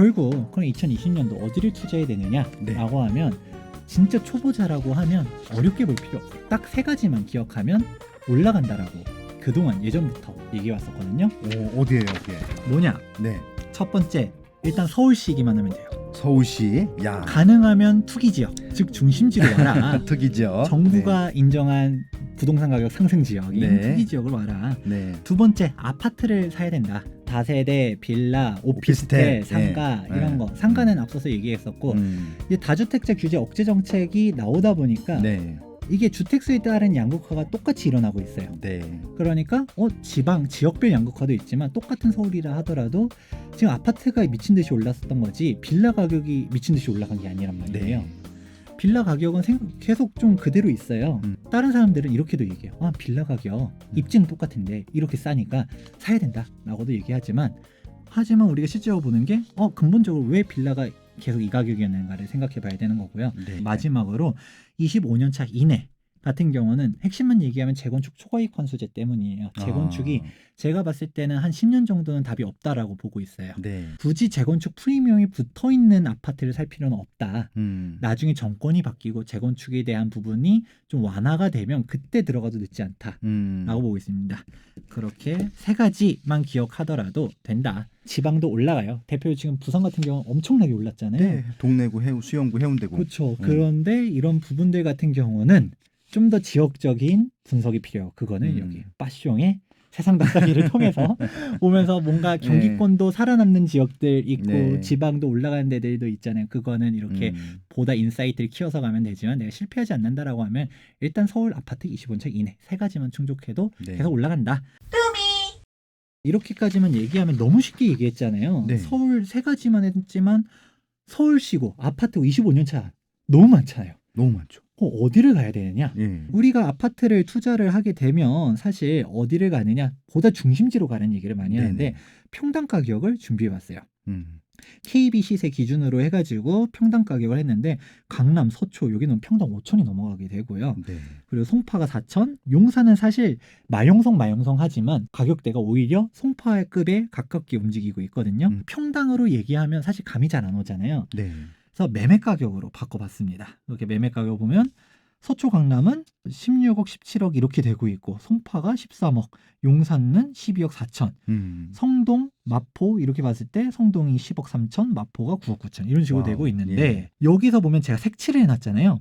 결국 그럼 2020년도 어디를 투자해야 되느냐라고 네. 하면 진짜 초보자라고 하면 어렵게 볼 필요 없어요. 딱 세 가지만 기억하면 올라간다라고 그동안 예전부터 얘기해 왔었거든요. 어디예요, 그게? 뭐냐? 네. 첫 번째, 일단 서울시기만 하면 돼요. 서울시. 야. 가능하면 투기 지역, 즉 중심지로 와라. 특이죠. 정부가 인정한 부동산 가격 상승 지역인 네. 투기 지역으로 와라. 네. 두 번째, 아파트를 사야 된다. 다세대, 빌라, 오피스텔, 오피스텔. 상가 네. 이런 거. 상가는 앞서서 얘기했었고 이제 다주택자 규제 억제 정책이 나오다 보니까 네. 이게 주택수에 따른 양극화가 똑같이 일어나고 있어요. 네. 그러니까 지방 지역별 양극화도 있지만 똑같은 서울이라 하더라도 지금 아파트가 미친 듯이 올랐었던 거지 빌라 가격이 미친 듯이 올라간 게 아니란 말이에요. 네. 빌라 가격은 계속 좀 그대로 있어요. 다른 사람들은 이렇게도 얘기해요. 빌라 가격 입지는 똑같은데 이렇게 싸니까 사야 된다라고도 얘기하지만 우리가 실제로 보는 게 근본적으로 왜 빌라가 계속 이 가격이었는가를 생각해 봐야 되는 거고요. 네. 마지막으로 25년 차 이내 같은 경우는 핵심만 얘기하면 재건축 초과이익 환수제 때문이에요. 재건축이 제가 봤을 때는 한 10년 정도는 답이 없다라고 보고 있어요. 네. 굳이 재건축 프리미엄이 붙어있는 아파트를 살 필요는 없다. 나중에 정권이 바뀌고 재건축에 대한 부분이 좀 완화가 되면 그때 들어가도 늦지 않다라고 보고 있습니다. 그렇게 세 가지만 기억하더라도 된다. 지방도 올라가요. 대표로 지금 부산 같은 경우는 엄청나게 올랐잖아요. 네. 동래구, 수영구, 해운대구. 그렇죠. 그런데 이런 부분들 같은 경우는 좀 더 지역적인 분석이 필요해요. 그거는 여기 빠숑의 세상 닭다기를 통해서 보면서 뭔가 경기권도 살아남는 지역들 있고 네. 지방도 올라가는 데들도 있잖아요. 그거는 이렇게 보다 인사이트를 키워서 가면 되지만 내가 실패하지 않는다라고 하면 일단 서울 아파트 25차 이내 세 가지만 충족해도 네. 계속 올라간다. 이렇게까지만 얘기하면 너무 쉽게 얘기했잖아요. 네. 서울 세 가지만 했지만 서울시고 아파트 25년 차 너무 많잖아요. 너무 많죠. 어디를 가야 되느냐? 예. 우리가 아파트를 투자를 하게 되면 사실 어디를 가느냐? 보다 중심지로 가는 얘기를 많이 하는데 네네. 평당 가격을 준비해봤어요. 음. KB 시세 기준으로 해가지고 평당 가격을 했는데 강남, 서초 여기는 평당 5천이 넘어가게 되고요. 네. 그리고 송파가 4천, 용산은 사실 마용성 하지만 가격대가 오히려 송파급에 가깝게 움직이고 있거든요. 평당으로 얘기하면 사실 감이 잘 안 오잖아요. 네. 그래서 매매 가격으로 바꿔봤습니다. 이렇게 매매 가격 보면 서초 강남은 16억, 17억 이렇게 되고 있고 송파가 13억, 용산은 12억 4천, 성동, 마포 이렇게 봤을 때 성동이 10억 3천, 마포가 9억 9천 이런 식으로 와우, 되고 있는데 예. 여기서 보면 제가 색칠을 해놨잖아요.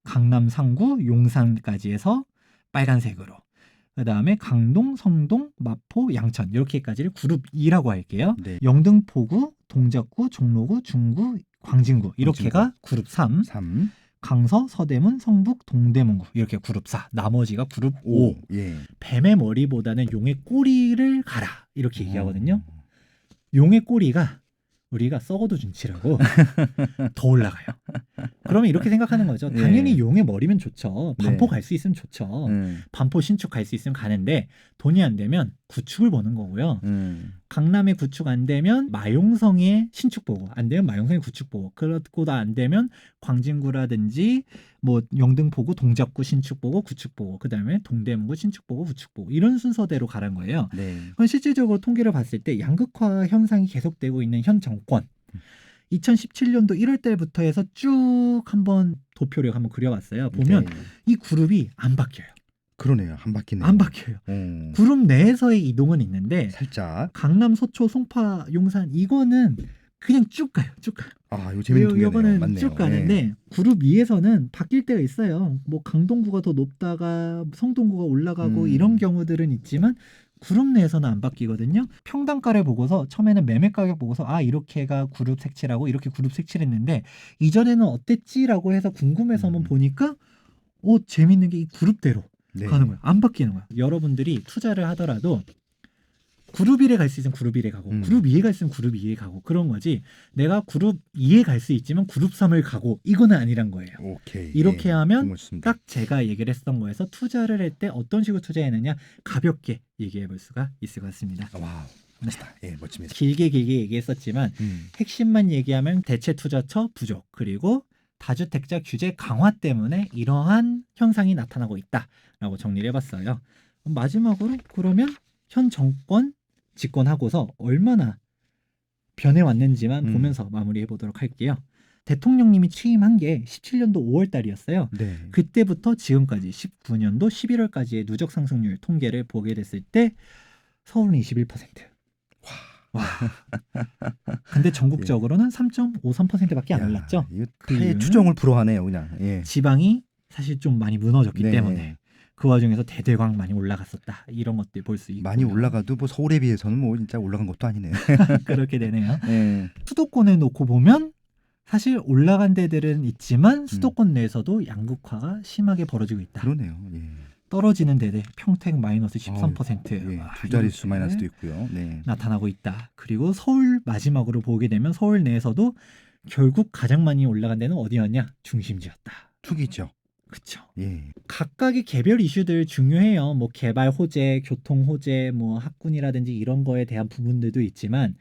강남, 상구, 용산까지 해서 빨간색으로 그 다음에 강동, 성동, 마포, 양천 이렇게까지를 그룹 2라고 할게요. 네. 영등포구, 동작구, 종로구, 중구, 광진구 이렇게가 그룹 3, 3. 강서, 서대문, 성북, 동대문구 이렇게 그룹 4, 나머지가 그룹 5. 예. 뱀의 머리보다는 용의 꼬리를 가라 이렇게 얘기하거든요. 용의 꼬리가 우리가 썩어도 준치라고 더 올라가요. 그러면 이렇게 생각하는 거죠. 네. 당연히 용의 머리면 좋죠. 반포 네. 갈 수 있으면 좋죠. 반포 신축 갈 수 있으면 가는데 돈이 안 되면 구축을 보는 거고요. 강남에 구축 안 되면 마용성에 신축 보고 안 되면 마용성에 구축 보고 그렇고도 안 되면 광진구라든지 뭐 영등포구 동작구 신축 보고 구축 보고 그다음에 동대문구 신축 보고 구축 보고 이런 순서대로 가는 거예요. 네. 그건 실질적으로 통계를 봤을 때 양극화 현상이 계속되고 있는 현 정권 2017년도 1월 달부터 해서 쭉 한번 도표를 한번 그려봤어요. 보면 네. 이 그룹이 안 바뀌어요. 그러네요. 한 바퀴네. 안 바뀌어요. 그룹 내에서의 이동은 있는데 살짝. 강남, 서초, 송파, 용산 이거는 그냥 쭉 가요. 쭉 가요. 이거 재밌는 통계네요. 이거는 맞네요. 쭉 가는데 예. 그룹 2에서는 바뀔 때가 있어요. 뭐 강동구가 더 높다가 성동구가 올라가고 이런 경우들은 있지만 그룹 내에서는 안 바뀌거든요. 평당가를 보고서 처음에는 매매 가격 보고서 이렇게가 그룹 색칠하고 이렇게 그룹 색칠했는데 이전에는 어땠지라고 해서 궁금해서 한번 보니까 재밌는 게 이 그룹대로 네. 가는 거예요. 안 바뀌는 거예요. 여러분들이 투자를 하더라도 그룹 1에 갈 수 있으면 그룹 1에 가고 그룹 2에 갈 수 있으면 그룹 2에 가고 그런 거지 내가 그룹 2에 갈 수 있지만 그룹 3을 가고 이거는 아니란 거예요. 오케이. 이렇게 하면 고맙습니다. 딱 제가 얘기를 했던 거에서 투자를 할 때 어떤 식으로 투자했느냐 가볍게 얘기해 볼 수가 있을 것 같습니다. 와우. 멋있다. 예, 멋집니다. 길게 얘기했었지만 핵심만 얘기하면 대체 투자처 부족 그리고 다주택자 규제 강화 때문에 이러한 현상이 나타나고 있다라고 정리를 해봤어요. 마지막으로 그러면 현 정권 집권하고서 얼마나 변해왔는지만 보면서 마무리해 보도록 할게요. 대통령님이 취임한 게 17년도 5월 달이었어요. 네. 그때부터 지금까지 19년도 11월까지의 누적 상승률 통계를 보게 됐을 때 서울은 21%. 와. 근데 전국적으로는 3.53%밖에 안 올랐죠. 이거 그 타의 이유는 추정을 불허하네요, 그냥. 예. 지방이 사실 좀 많이 무너졌기 네. 때문에 그 와중에서 대대광 많이 올라갔었다. 이런 것들 볼 수 있고 많이 올라가도 뭐 서울에 비해서는 뭐 진짜 올라간 것도 아니네. 그렇게 되네요. 예. 수도권에 놓고 보면 사실 올라간 데들은 있지만 수도권 내에서도 양극화가 심하게 벌어지고 있다. 그러네요. 예. 떨어지는 데들 평택 마이너스 13%. 예. 와, 두 자릿수 이렇게 마이너스도 있고요. 네. 나타나고 있다. 그리고 서울 마지막으로 보게 되면 서울 내에서도 결국 가장 많이 올라간 데는 어디였냐? 중심지였다. 투기죠. 그렇죠. 예. 각각의 개별 이슈들 중요해요. 뭐 개발 호재, 교통 호재, 뭐 학군이라든지 이런 거에 대한 부분들도 있지만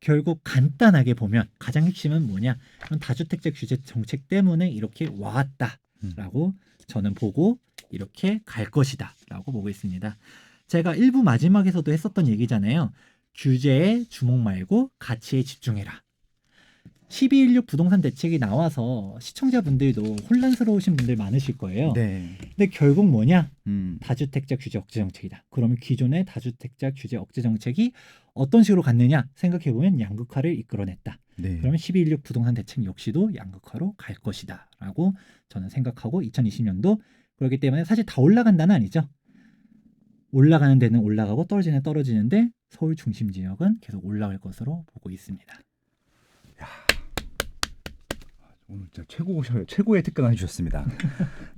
결국 간단하게 보면 가장 핵심은 뭐냐? 이런 다주택자 규제 정책 때문에 이렇게 와왔다라고 저는 보고 이렇게 갈 것이다라고 보고 있습니다. 제가 1부 마지막에서도 했었던 얘기잖아요. 규제에 주목 말고 가치에 집중해라. 12.16 부동산 대책이 나와서 시청자분들도 혼란스러우신 분들 많으실 거예요. 네. 근데 결국 뭐냐? 음. 다주택자 규제 억제 정책이다. 그러면 기존의 다주택자 규제 억제 정책이 어떤 식으로 갔느냐 생각해보면 양극화를 이끌어냈다. 네. 그러면 12.16 부동산 대책 역시도 양극화로 갈 것이다 라고 저는 생각하고 2020년도 그렇기 때문에 사실 다 올라간다는 아니죠. 올라가는 데는 올라가고 떨어지는 데는 떨어지는데 서울 중심 지역은 계속 올라갈 것으로 보고 있습니다. 오늘 진짜 최고의 특강을 해주셨습니다.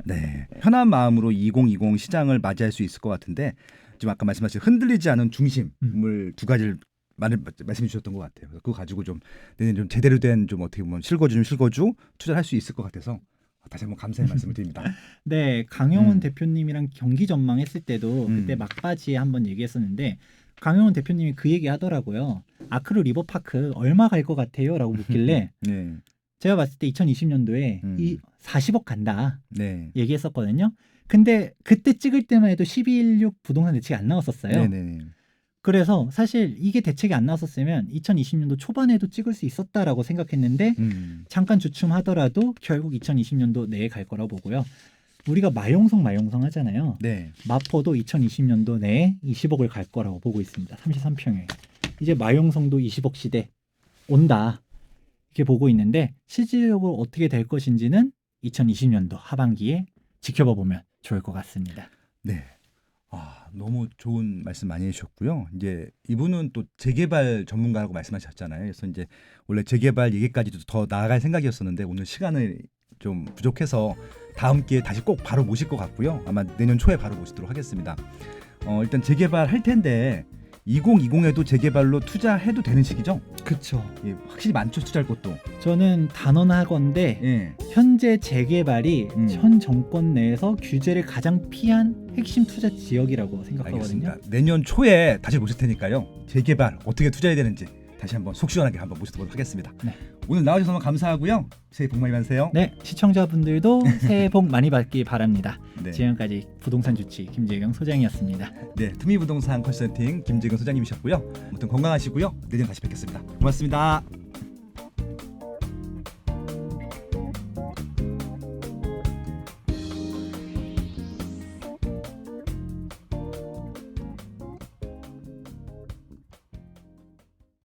네, 편한 마음으로 2020 시장을 맞이할 수 있을 것 같은데 지금 아까 말씀하신 흔들리지 않은 중심을 두 가지를 말씀해 주셨던 것 같아요. 그거 가지고 좀 내년 좀 제대로 된 좀 어떻게 보면 실거주 투자를 할 수 있을 것 같아서 다시 한번 감사의 말씀을 드립니다. 네, 강영훈 대표님이랑 경기 전망했을 때도 그때 막바지에 한번 얘기했었는데 강영훈 대표님이 그 얘기 하더라고요. 아크로 리버파크 얼마 갈 것 같아요? 라고 묻길래 네. 제가 봤을 때 2020년도에 이 40억 간다 네. 얘기했었거든요. 근데 그때 찍을 때만 해도 12.16 부동산 대책이 안 나왔었어요. 네. 그래서 사실 이게 대책이 안 나왔었으면 2020년도 초반에도 찍을 수 있었다라고 생각했는데 잠깐 주춤하더라도 결국 2020년도 내에 갈 거라고 보고요. 우리가 마용성 하잖아요. 네. 마포도 2020년도 내에 20억을 갈 거라고 보고 있습니다. 33평에. 이제 마용성도 20억 시대 온다. 이렇게 보고 있는데 실질적으로 어떻게 될 것인지는 2020년도 하반기에 지켜봐 보면 좋을 것 같습니다. 네. 너무 좋은 말씀 많이 해주셨고요. 이제 이분은 또 재개발 전문가라고 말씀하셨잖아요. 그래서 이제 원래 재개발 얘기까지도 더 나아갈 생각이었었는데 오늘 시간을 좀 부족해서 다음 기회에 다시 꼭 바로 모실 것 같고요. 아마 내년 초에 바로 모시도록 하겠습니다. 일단 재개발 할 텐데 2020에도 재개발로 투자해도 되는 시기죠? 그렇죠. 예, 확실히 많죠, 투자할 것도. 저는 단언하건대 예. 현재 재개발이 현 정권 내에서 규제를 가장 피한 핵심 투자 지역이라고 생각하거든요. 알겠습니다. 내년 초에 다시 모실 테니까요. 재개발 어떻게 투자해야 되는지 다시 한번 속 시원하게 한번 모시도록 하겠습니다. 네. 오늘 나와주셔서 너무 감사하고요. 새해 복 많이 받으세요. 네, 시청자분들도 새해 복 많이 받길 바랍니다. 네. 지금까지 부동산 주치 김재경 소장이었습니다. 네, 투미부동산 컨설팅 김재근 소장님이셨고요. 아무튼 건강하시고요. 내년 다시 뵙겠습니다. 고맙습니다.